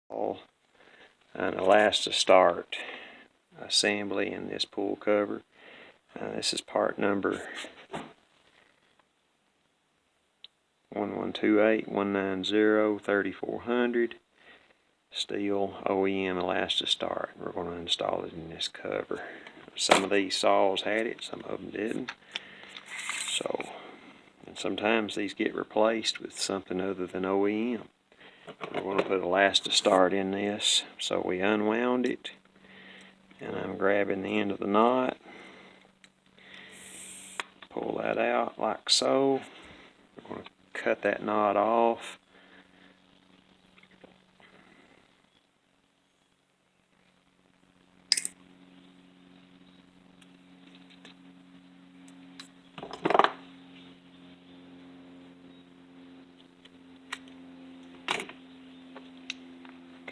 An elastostart assembly in this pull cover. This is part number 1128-190-3400 Stihl OEM elastostart. We're going to install it in this cover. Some of these saws had it, some of them didn't. So, and sometimes these get replaced with something other than OEM. We're going to put elastostart in this. So we unwound it, and I'm grabbing the end of the knot. Pull that out like so. We're going to cut that knot off.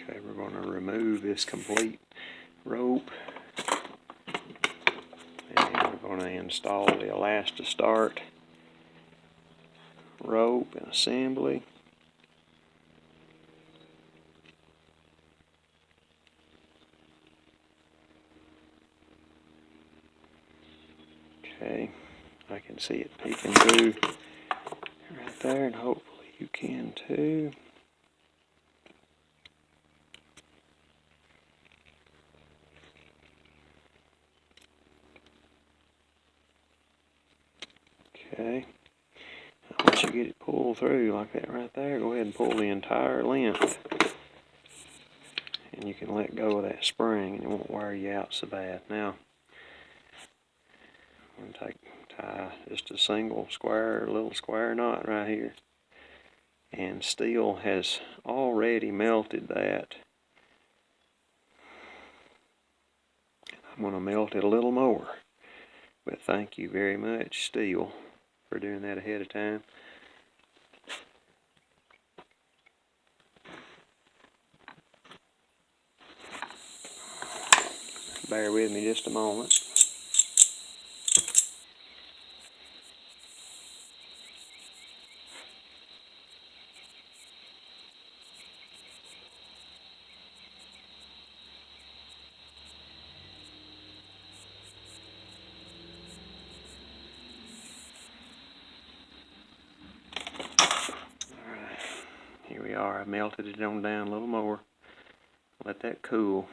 Okay, we're going to remove this complete rope, and we're going to install the elastostart rope and assembly. Okay, I can see it peeking through right there, and hopefully you can too. Okay, once you get it pulled through like that right there, go ahead and pull the entire length. And you can let go of that spring and it won't wear you out so bad. Now, I'm going to tie just a single square, little square knot right here. And Stihl has already melted that. I'm going to melt it a little more. But thank you very much, Stihl, for doing that ahead of time. Bear with me just a moment. Alright, here we are. I melted it on down a little more. Let that cool,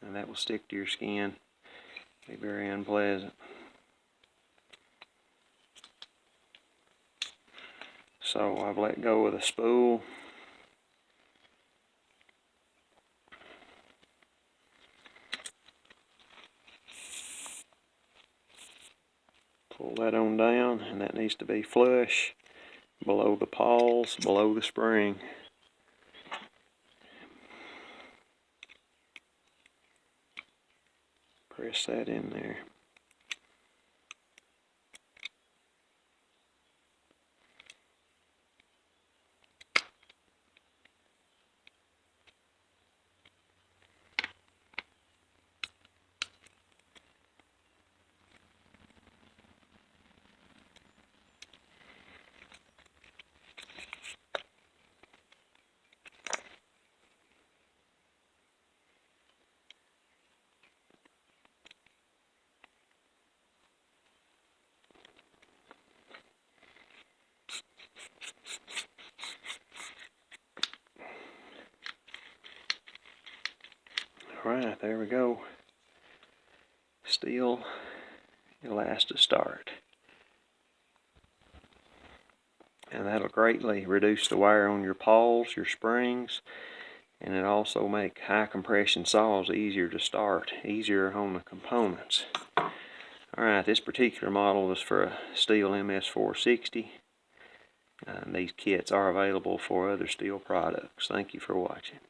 and that will stick to your skin. Be very unpleasant. So I've let go of the spool. Pull that on down, and that needs to be flush below the pawls, below the spring. Press that in there. Alright, there we go. Stihl elastostart. And that'll greatly reduce the wear on your pawls, your springs, and it also make high compression saws easier to start, easier on the components. Alright, this particular model is for a Stihl MS460. These kits are available for other Stihl products. Thank you for watching.